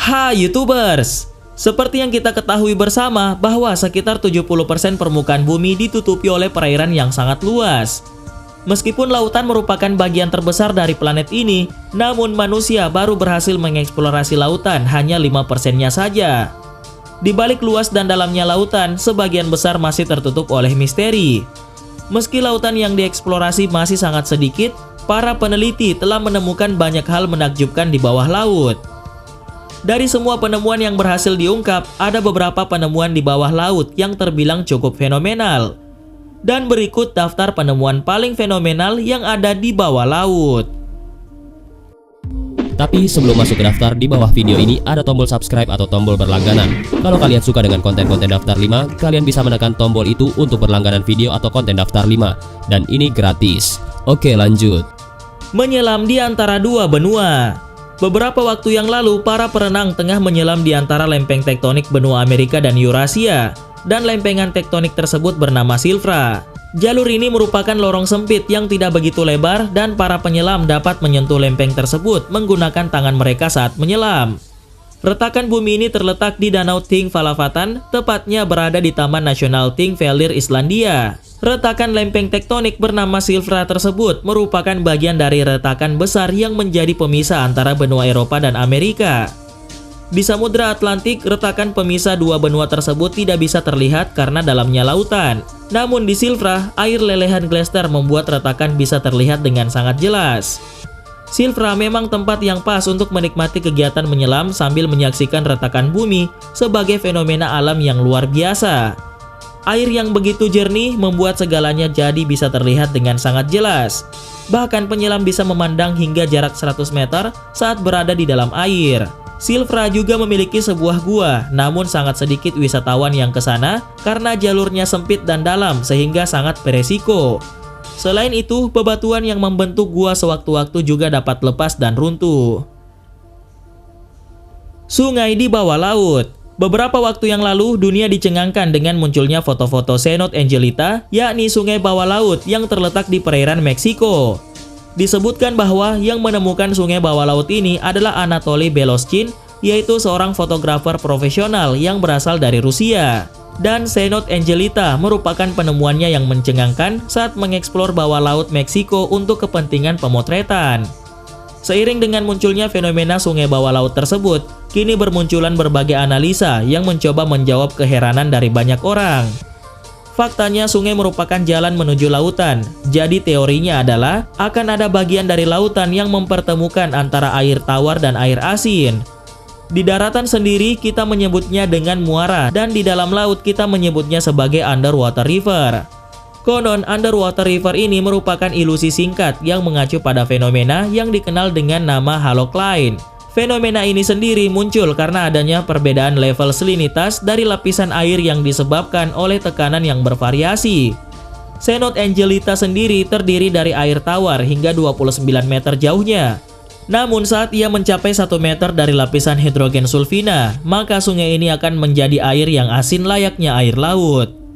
Hai YouTubers! Seperti yang kita ketahui bersama bahwa sekitar 70% permukaan bumi ditutupi oleh perairan yang sangat luas. Meskipun lautan merupakan bagian terbesar dari planet ini, namun manusia baru berhasil mengeksplorasi lautan hanya 5%-nya saja. Di balik luas dan dalamnya lautan, sebagian besar masih tertutup oleh misteri. Meski lautan yang dieksplorasi masih sangat sedikit, para peneliti telah menemukan banyak hal menakjubkan di bawah laut. Dari semua penemuan yang berhasil diungkap, ada beberapa penemuan di bawah laut yang terbilang cukup fenomenal. Dan berikut daftar penemuan paling fenomenal yang ada di bawah laut. Tapi sebelum masuk ke daftar, di bawah video ini ada tombol subscribe atau tombol berlangganan. Kalau kalian suka dengan konten-konten daftar 5, kalian bisa menekan tombol itu untuk berlangganan video atau konten daftar 5. Dan ini gratis. Oke, lanjut. Menyelam di antara dua benua. Beberapa waktu yang lalu, para perenang tengah menyelam di antara lempeng tektonik benua Amerika dan Eurasia, dan lempengan tektonik tersebut bernama Silfra. Jalur ini merupakan lorong sempit yang tidak begitu lebar dan para penyelam dapat menyentuh lempeng tersebut menggunakan tangan mereka saat menyelam. Retakan bumi ini terletak di Danau Thingvallavatn, tepatnya berada di Taman Nasional Thingvellir, Islandia. Retakan lempeng tektonik bernama Silfra tersebut merupakan bagian dari retakan besar yang menjadi pemisah antara benua Eropa dan Amerika. Di Samudra Atlantik, retakan pemisah dua benua tersebut tidak bisa terlihat karena dalamnya lautan. Namun di Silfra, air lelehan glacier membuat retakan bisa terlihat dengan sangat jelas. Silfra memang tempat yang pas untuk menikmati kegiatan menyelam sambil menyaksikan retakan bumi sebagai fenomena alam yang luar biasa. Air yang begitu jernih membuat segalanya jadi bisa terlihat dengan sangat jelas. Bahkan penyelam bisa memandang hingga jarak 100 meter saat berada di dalam air. Silfra juga memiliki sebuah gua, namun sangat sedikit wisatawan yang ke sana karena jalurnya sempit dan dalam sehingga sangat beresiko. Selain itu, bebatuan yang membentuk gua sewaktu-waktu juga dapat lepas dan runtuh. Sungai di bawah laut. Beberapa waktu yang lalu, dunia dicengangkan dengan munculnya foto-foto Cenote Angelita, yakni sungai bawah laut yang terletak di perairan Meksiko. Disebutkan bahwa yang menemukan sungai bawah laut ini adalah Anatoly Beloschin, yaitu seorang fotografer profesional yang berasal dari Rusia. Dan Cenote Angelita merupakan penemuannya yang mencengangkan saat mengeksplor bawah laut Meksiko untuk kepentingan pemotretan. Seiring dengan munculnya fenomena sungai bawah laut tersebut, kini bermunculan berbagai analisa yang mencoba menjawab keheranan dari banyak orang. Faktanya sungai merupakan jalan menuju lautan, jadi teorinya adalah akan ada bagian dari lautan yang mempertemukan antara air tawar dan air asin. Di daratan sendiri kita menyebutnya dengan muara dan di dalam laut kita menyebutnya sebagai underwater river. Konon, underwater river ini merupakan ilusi singkat yang mengacu pada fenomena yang dikenal dengan nama halocline. Fenomena ini sendiri muncul karena adanya perbedaan level salinitas dari lapisan air yang disebabkan oleh tekanan yang bervariasi. Cenote Angelita sendiri terdiri dari air tawar hingga 29 meter jauhnya. Namun saat ia mencapai 1 meter dari lapisan hidrogen sulfina, maka sungai ini akan menjadi air yang asin layaknya air laut.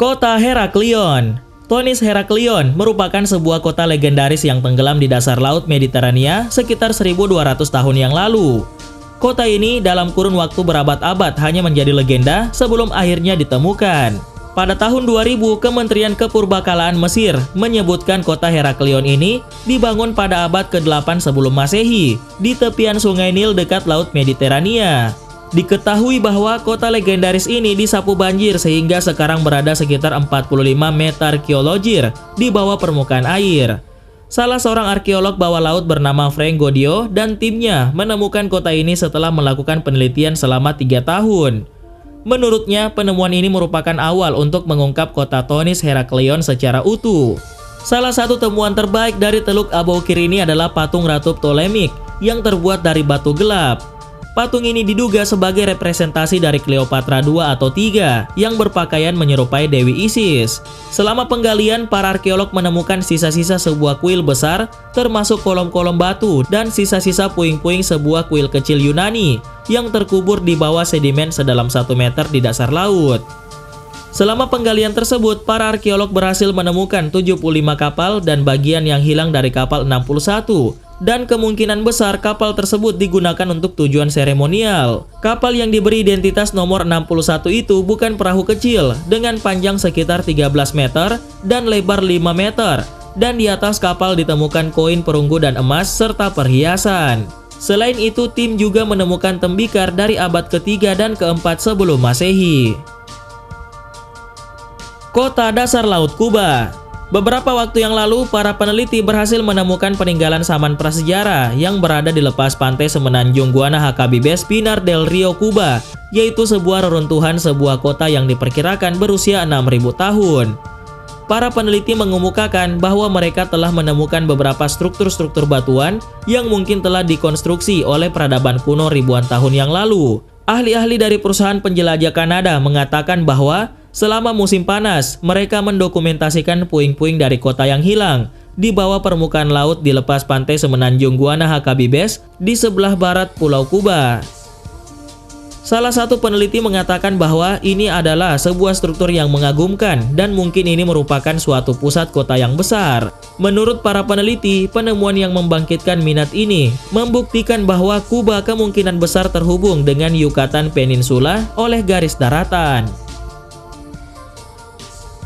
Kota Heraklion. Thonis Heraklion merupakan sebuah kota legendaris yang tenggelam di dasar laut Mediterania sekitar 1200 tahun yang lalu. Kota ini dalam kurun waktu berabad-abad hanya menjadi legenda sebelum akhirnya ditemukan. Pada tahun 2000, Kementerian Kepurbakalaan Mesir menyebutkan kota Heraklion ini dibangun pada abad ke-8 sebelum Masehi di tepian Sungai Nil dekat Laut Mediterania. Diketahui bahwa kota legendaris ini disapu banjir sehingga sekarang berada sekitar 45 meter arkeologir di bawah permukaan air. Salah seorang arkeolog bawah laut bernama Frank Godio dan timnya menemukan kota ini setelah melakukan penelitian selama 3 tahun. Menurutnya, penemuan ini merupakan awal untuk mengungkap kota Thonis Heraklion secara utuh. Salah satu temuan terbaik dari Teluk Aboukir ini adalah patung Ratu Ptolemik yang terbuat dari batu gelap. Patung ini diduga sebagai representasi dari Cleopatra II atau III yang berpakaian menyerupai Dewi Isis. Selama penggalian, para arkeolog menemukan sisa-sisa sebuah kuil besar, termasuk kolom-kolom batu dan sisa-sisa puing-puing sebuah kuil kecil Yunani yang terkubur di bawah sedimen sedalam 1 meter di dasar laut. Selama penggalian tersebut, para arkeolog berhasil menemukan 75 kapal dan bagian yang hilang dari kapal 61 dan kemungkinan besar kapal tersebut digunakan untuk tujuan seremonial. Kapal yang diberi identitas nomor 61 itu bukan perahu kecil dengan panjang sekitar 13 meter dan lebar 5 meter, dan di atas kapal ditemukan koin perunggu dan emas serta perhiasan. Selain itu, tim juga menemukan tembikar dari abad ke-3 dan ke-4 sebelum Masehi. Kota dasar laut Kuba. Beberapa waktu yang lalu, para peneliti berhasil menemukan peninggalan zaman prasejarah yang berada di lepas pantai semenanjung Guanahatabibes, Pinar del Rio, Kuba, yaitu sebuah reruntuhan sebuah kota yang diperkirakan berusia 6.000 tahun. Para peneliti mengemukakan bahwa mereka telah menemukan beberapa struktur-struktur batuan yang mungkin telah dikonstruksi oleh peradaban kuno ribuan tahun yang lalu. Ahli-ahli dari perusahaan penjelajah Kanada mengatakan bahwa selama musim panas, mereka mendokumentasikan puing-puing dari kota yang hilang di bawah permukaan laut di lepas pantai semenanjung Guanahatabibes di sebelah barat Pulau Kuba. Salah satu peneliti mengatakan bahwa ini adalah sebuah struktur yang mengagumkan dan mungkin ini merupakan suatu pusat kota yang besar. Menurut para peneliti, penemuan yang membangkitkan minat ini membuktikan bahwa Kuba kemungkinan besar terhubung dengan Yucatan Peninsula oleh garis daratan.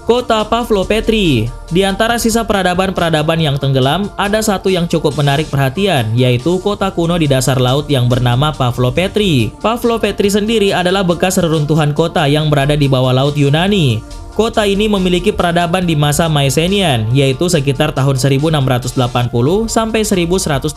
Kota Pavlopetri. Di antara sisa peradaban-peradaban yang tenggelam, ada satu yang cukup menarik perhatian, yaitu kota kuno di dasar laut yang bernama Pavlopetri. Pavlopetri sendiri adalah bekas reruntuhan kota yang berada di bawah laut Yunani. Kota ini memiliki peradaban di masa Mycenaean, yaitu sekitar tahun 1680 sampai 1180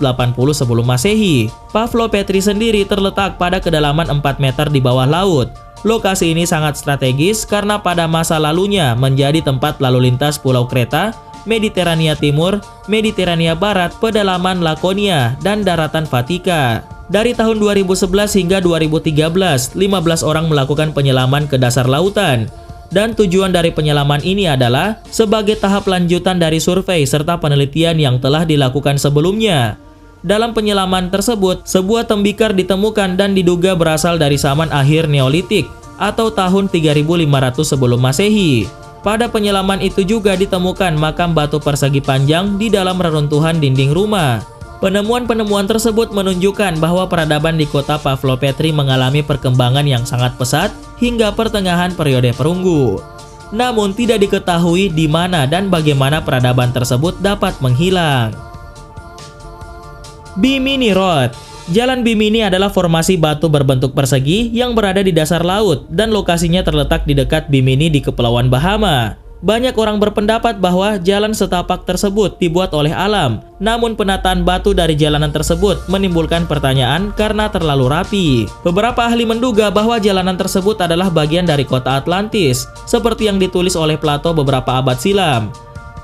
sebelum Masehi. Pavlopetri sendiri terletak pada kedalaman 4 meter di bawah laut. Lokasi ini sangat strategis karena pada masa lalunya menjadi tempat lalu lintas pulau Kreta, Mediterania Timur, Mediterania Barat, pedalaman Lakonia, dan daratan Vatika. Dari tahun 2011 hingga 2013, 15 orang melakukan penyelaman ke dasar lautan. Dan tujuan dari penyelaman ini adalah sebagai tahap lanjutan dari survei serta penelitian yang telah dilakukan sebelumnya. Dalam penyelaman tersebut, sebuah tembikar ditemukan dan diduga berasal dari zaman akhir Neolitik atau tahun 3500 sebelum Masehi. Pada penyelaman itu juga ditemukan makam batu persegi panjang di dalam reruntuhan dinding rumah. Penemuan-penemuan tersebut menunjukkan bahwa peradaban di kota Pavlopetri mengalami perkembangan yang sangat pesat hingga pertengahan periode perunggu. Namun tidak diketahui di mana dan bagaimana peradaban tersebut dapat menghilang. Bimini Road. Jalan Bimini adalah formasi batu berbentuk persegi yang berada di dasar laut dan lokasinya terletak di dekat Bimini di Kepulauan Bahama. Banyak orang berpendapat bahwa jalan setapak tersebut dibuat oleh alam, namun penataan batu dari jalanan tersebut menimbulkan pertanyaan karena terlalu rapi. Beberapa ahli menduga bahwa jalanan tersebut adalah bagian dari kota Atlantis, seperti yang ditulis oleh Plato beberapa abad silam.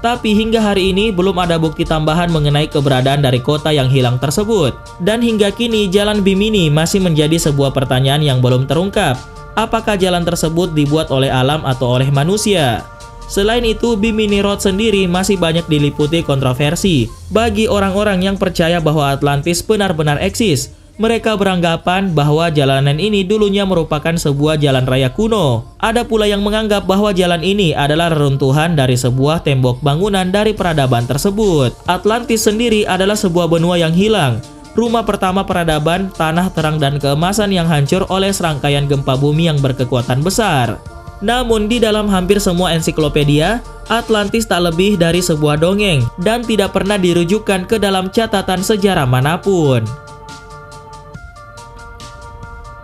Tapi hingga hari ini belum ada bukti tambahan mengenai keberadaan dari kota yang hilang tersebut. Dan hingga kini jalan Bimini masih menjadi sebuah pertanyaan yang belum terungkap. Apakah jalan tersebut dibuat oleh alam atau oleh manusia? Selain itu, Bimini Road sendiri masih banyak diliputi kontroversi. Bagi orang-orang yang percaya bahwa Atlantis benar-benar eksis, mereka beranggapan bahwa jalanan ini dulunya merupakan sebuah jalan raya kuno. Ada pula yang menganggap bahwa jalan ini adalah reruntuhan dari sebuah tembok bangunan dari peradaban tersebut. Atlantis sendiri adalah sebuah benua yang hilang, rumah pertama peradaban, tanah terang dan keemasan yang hancur oleh serangkaian gempa bumi yang berkekuatan besar. Namun di dalam hampir semua ensiklopedia, Atlantis tak lebih dari sebuah dongeng dan tidak pernah dirujukkan ke dalam catatan sejarah manapun.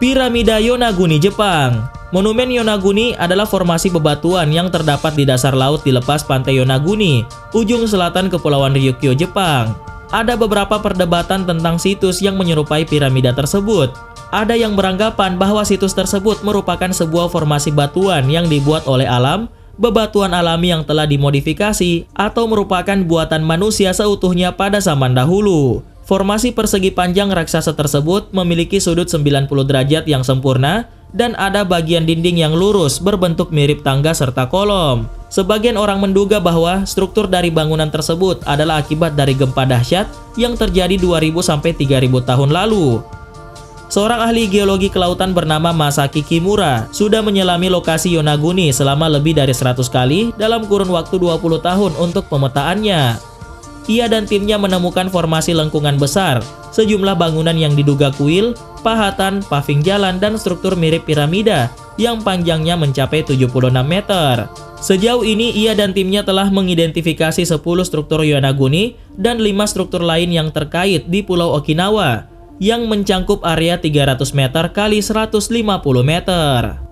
Piramida Yonaguni, Jepang. Monumen Yonaguni adalah formasi bebatuan yang terdapat di dasar laut di lepas pantai Yonaguni, ujung selatan Kepulauan Ryukyu, Jepang. Ada beberapa perdebatan tentang situs yang menyerupai piramida tersebut. Ada yang beranggapan bahwa situs tersebut merupakan sebuah formasi batuan yang dibuat oleh alam, bebatuan alami yang telah dimodifikasi, atau merupakan buatan manusia seutuhnya pada zaman dahulu. Formasi persegi panjang raksasa tersebut memiliki sudut 90 derajat yang sempurna dan ada bagian dinding yang lurus berbentuk mirip tangga serta kolom. Sebagian orang menduga bahwa struktur dari bangunan tersebut adalah akibat dari gempa dahsyat yang terjadi 2000 sampai 3000 tahun lalu. Seorang ahli geologi kelautan bernama Masaki Kimura sudah menyelami lokasi Yonaguni selama lebih dari 100 kali dalam kurun waktu 20 tahun untuk pemetaannya. ia dan timnya menemukan formasi lengkungan besar, sejumlah bangunan yang diduga kuil, pahatan, paving jalan, dan struktur mirip piramida yang panjangnya mencapai 76 meter. Sejauh ini, ia dan timnya telah mengidentifikasi 10 struktur Yonaguni dan 5 struktur lain yang terkait di Pulau Okinawa, yang mencangkup area 300 meter kali 150 meter.